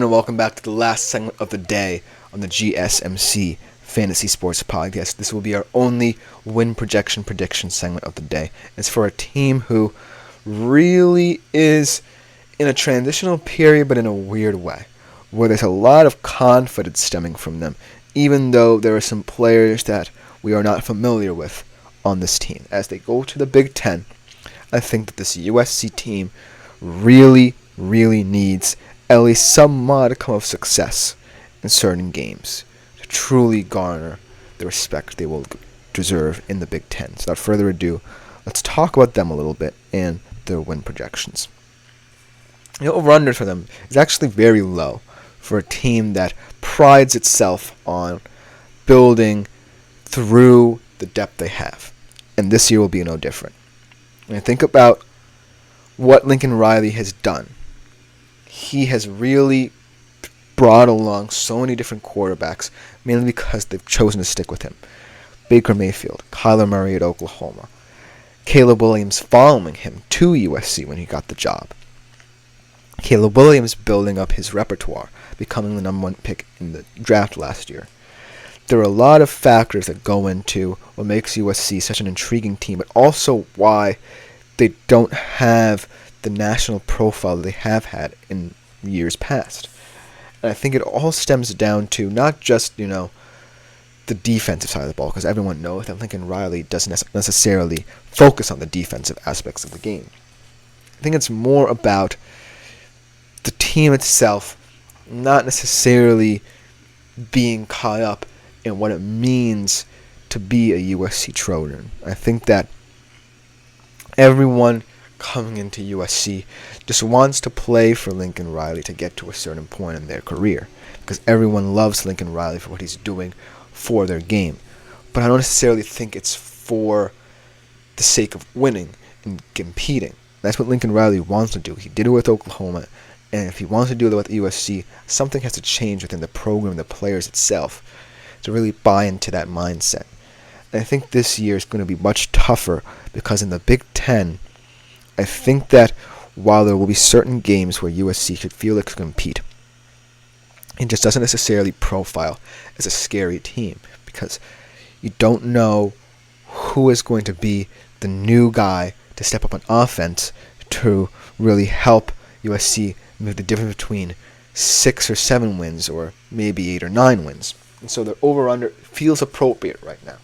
and welcome back to the last segment of the day on the GSMC Fantasy Sports Podcast. This will be our only win projection prediction segment of the day. It's for a team who really is in a transitional period, but in a weird way, where there's a lot of confidence stemming from them, even though there are some players that we are not familiar with on this team. As they go to the Big Ten, I think that this USC team really needs at least some modicum of success in certain games to truly garner the respect they will deserve in the Big Ten. So without further ado, let's talk about them a little bit and their win projections. The over-under for them is actually very low for a team that prides itself on building through the depth they have. And this year will be no different. When I think about what Lincoln Riley has done, he has really brought along so many different quarterbacks, mainly because they've chosen to stick with him. Baker Mayfield, Kyler Murray at Oklahoma, Caleb Williams following him to USC when he got the job. Caleb Williams building up his repertoire, becoming the number one pick in the draft last year. There are a lot of factors that go into what makes USC such an intriguing team, but also why they don't have the national profile that they have had in years past. And I think it all stems down to not just, the defensive side of the ball, because everyone knows that Lincoln Riley doesn't necessarily focus on the defensive aspects of the game. I think it's more about the team itself not necessarily being caught up in what it means to be a USC Trojan. I think that everyone coming into USC just wants to play for Lincoln Riley to get to a certain point in their career, because everyone loves Lincoln Riley for what he's doing for their game. But I don't necessarily think it's for the sake of winning and competing. That's what Lincoln Riley wants to do. He did it with Oklahoma, and if he wants to do it with USC, something has to change within the program, the players itself, to really buy into that mindset. And I think this year is going to be much tougher, because in the Big Ten, I think that while there will be certain games where USC should feel it can compete, it just doesn't necessarily profile as a scary team, because you don't know who is going to be the new guy to step up on offense to really help USC move the difference between 6 or 7 wins or maybe 8 or 9 wins. And so the over-under feels appropriate right now.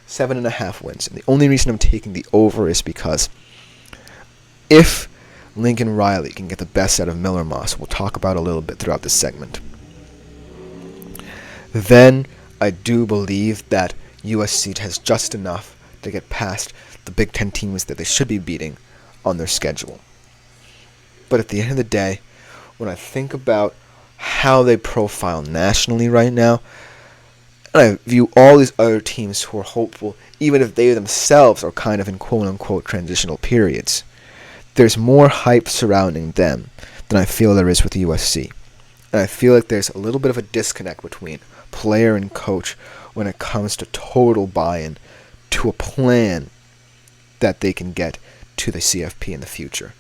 7.5 wins. And the only reason I'm taking the over is because if Lincoln Riley can get the best out of Miller Moss, we'll talk about a little bit throughout this segment, then I do believe that USC has just enough to get past the Big Ten teams that they should be beating on their schedule. But at the end of the day, when I think about how they profile nationally right now, and I view all these other teams who are hopeful, even if they themselves are kind of in quote-unquote transitional periods, there's more hype surrounding them than I feel there is with USC. And I feel like there's a little bit of a disconnect between player and coach when it comes to total buy-in to a plan that they can get to the CFP in the future.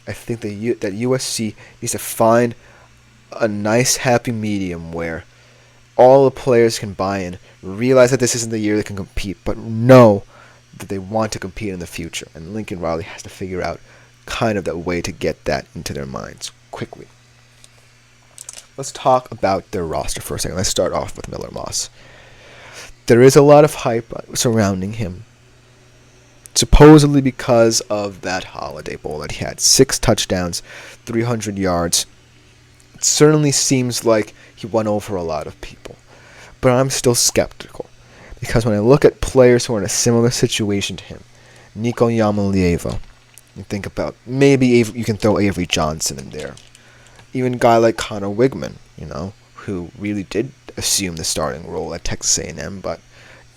I think that USC needs to find a nice happy medium where all the players can buy in, realize that this isn't the year they can compete, but know that they want to compete in the future. And Lincoln Riley has to figure out kind of that way to get that into their minds quickly. Let's talk about their roster for a second. Let's start off with Miller Moss. There is a lot of hype surrounding him, supposedly because of that Holiday Bowl that he had. 6 touchdowns, 300 yards. It certainly seems like he won over a lot of people. But I'm still skeptical, because when I look at players who are in a similar situation to him, Nico Yamalieva, you think about maybe you can throw Avery Johnson in there. Even a guy like Connor Wigman, who really did assume the starting role at Texas A&M, but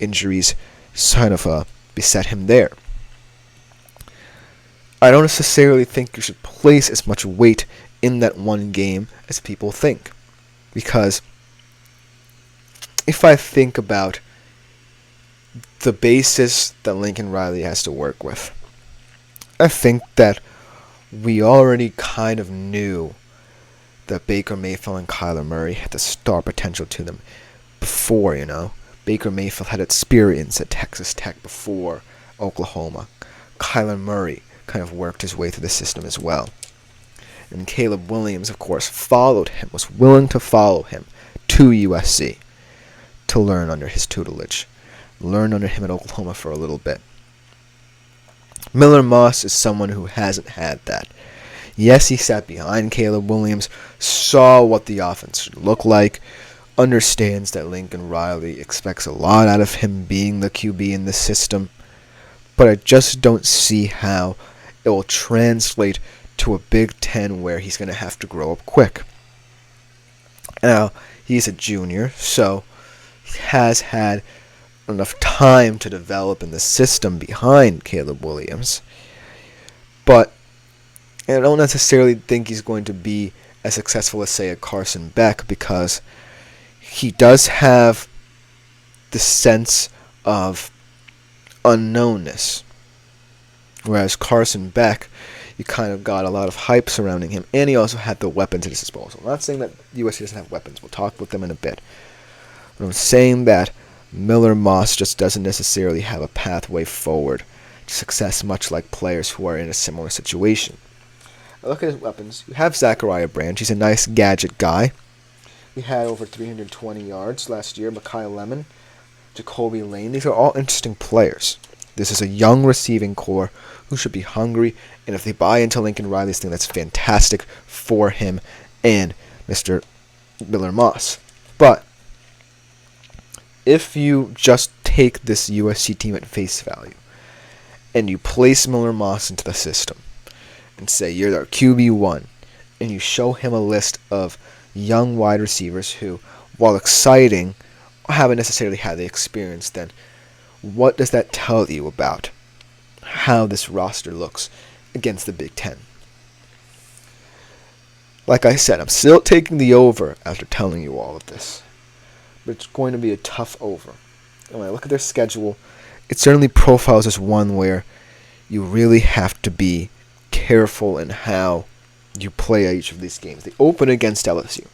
injuries kind of beset him there. I don't necessarily think you should place as much weight in that one game as people think, because if I think about the basis that Lincoln Riley has to work with, I think that we already kind of knew that Baker Mayfield and Kyler Murray had the star potential to them before, Baker Mayfield had experience at Texas Tech before Oklahoma. Kyler Murray kind of worked his way through the system as well. And Caleb Williams, of course, was willing to follow him to USC to learn under his tutelage. Learn under him at Oklahoma for a little bit. Miller Moss is someone who hasn't had that. Yes, he sat behind Caleb Williams, saw what the offense should look like, understands that Lincoln Riley expects a lot out of him being the QB in the system, but I just don't see how it will translate to a Big Ten where he's going to have to grow up quick. Now, he's a junior, so he has had enough time to develop in the system behind Caleb Williams, but I don't necessarily think he's going to be as successful as, say, a Carson Beck, because he does have the sense of unknownness. Whereas Carson Beck, you kind of got a lot of hype surrounding him, and he also had the weapons at his disposal. I'm not saying that USC doesn't have weapons. We'll talk about them in a bit. But I'm saying that Miller Moss just doesn't necessarily have a pathway forward to success, much like players who are in a similar situation. Now look at his weapons. You have Zachariah Branch. He's a nice gadget guy. He had over 320 yards last year. Mekhi Lemon, Jacoby Lane. These are all interesting players. This is a young receiving core who should be hungry, and if they buy into Lincoln Riley's thing, that's fantastic for him and Mr. Miller Moss. But if you just take this USC team at face value and you place Miller Moss into the system and say you're their QB1, and you show him a list of young wide receivers who, while exciting, haven't necessarily had the experience, then what does that tell you about how this roster looks against the Big Ten? Like I said, I'm still taking the over after telling you all of this, but it's going to be a tough over. And when I look at their schedule, it certainly profiles as one where you really have to be careful in how you play each of these games. They open against LSU.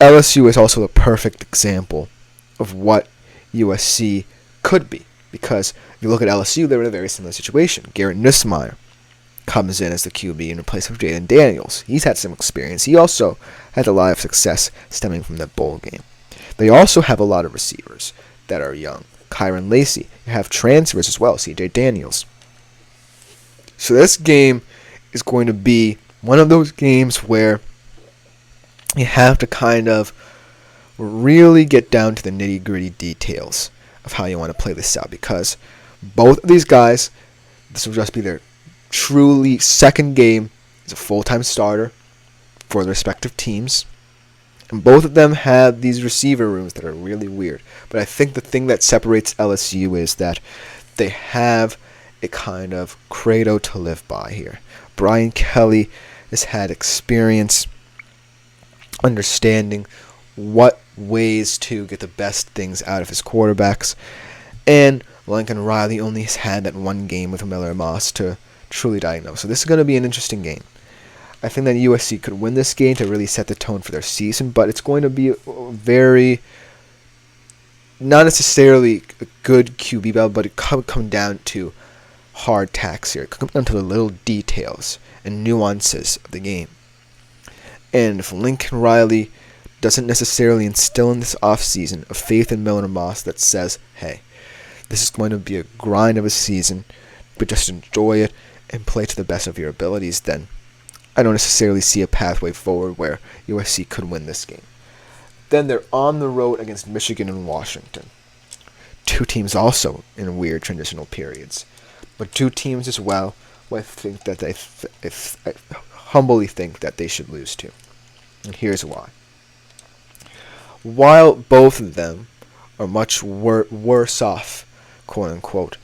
LSU is also a perfect example of what USC could be, because if you look at LSU, they're in a very similar situation. Garrett Nussmeier comes in as the QB in place of Jaden Daniels. He's had some experience. He also had a lot of success stemming from that bowl game. They also have a lot of receivers that are young. Kyron Lacey. You have transfers as well, CJ Daniels. So this game is going to be one of those games where you have to kind of really get down to the nitty-gritty details of how you want to play this out, because both of these guys, this will just be their truly second game as a full-time starter for their respective teams. And both of them have these receiver rooms that are really weird. But I think the thing that separates LSU is that they have a kind of credo to live by here. Brian Kelly has had experience understanding what ways to get the best things out of his quarterbacks. And Lincoln Riley only has had that one game with Miller Moss to truly diagnose. So this is going to be an interesting game. I think that USC could win this game to really set the tone for their season, but it's going to be a very, not necessarily a good QB battle, but it could come down to hard tacks here. It could come down to the little details and nuances of the game. And if Lincoln Riley doesn't necessarily instill in this offseason a faith in Miller Moss that says, hey, this is going to be a grind of a season, but just enjoy it and play to the best of your abilities, then I don't necessarily see a pathway forward where USC could win this game. Then they're on the road against Michigan and Washington. Two teams also in weird transitional periods, but two teams as well who I think that I humbly think that they should lose to. And here's why. While both of them are much worse off, quote unquote,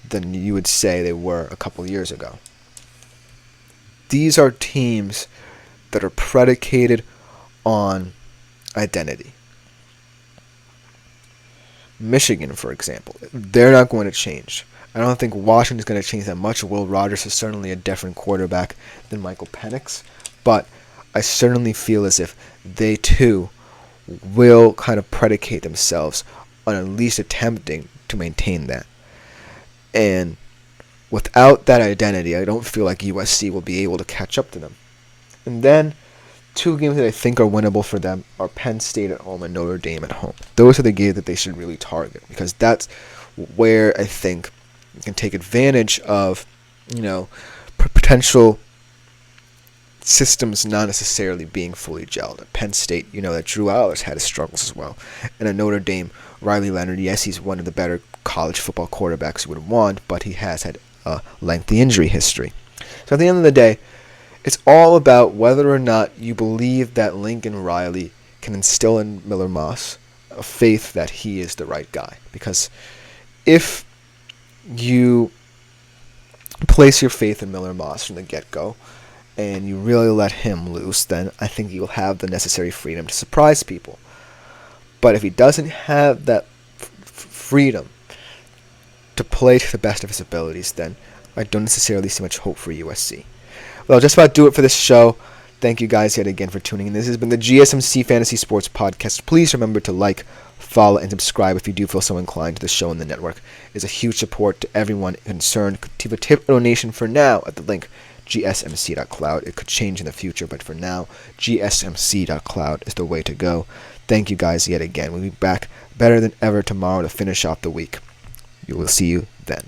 than you would say they were a couple years ago, these are teams that are predicated on identity. Michigan, for example, they're not going to change. I don't think Washington's going to change that much. Will Rogers is certainly a different quarterback than Michael Penix, but I certainly feel as if they too will kind of predicate themselves on at least attempting to maintain that. And without that identity, I don't feel like USC will be able to catch up to them. And then 2 games that I think are winnable for them are Penn State at home and Notre Dame at home. Those are the games that they should really target, because that's where I think you can take advantage of, potential systems not necessarily being fully gelled. At Penn State, that Drew Allers had his struggles as well. And at Notre Dame, Riley Leonard, yes, he's one of the better college football quarterbacks you would have want, but he has had a lengthy injury history. So at the end of the day, it's all about whether or not you believe that Lincoln Riley can instill in Miller Moss a faith that he is the right guy. Because if you place your faith in Miller Moss from the get-go and you really let him loose, then I think you'll have the necessary freedom to surprise people. But if he doesn't have that freedom to play to the best of his abilities, then I don't necessarily see much hope for USC. Well, just about do it for this show. Thank you guys yet again for tuning in. This has been the GSMC Fantasy Sports Podcast. Please remember to like, follow, and subscribe if you do feel so inclined to the show and the network. It's a huge support to everyone concerned. Leave a tip donation for now at the link gsmc.cloud. It could change in the future, but for now, gsmc.cloud is the way to go. Thank you guys yet again. We'll be back better than ever tomorrow to finish off the week. We will see you then.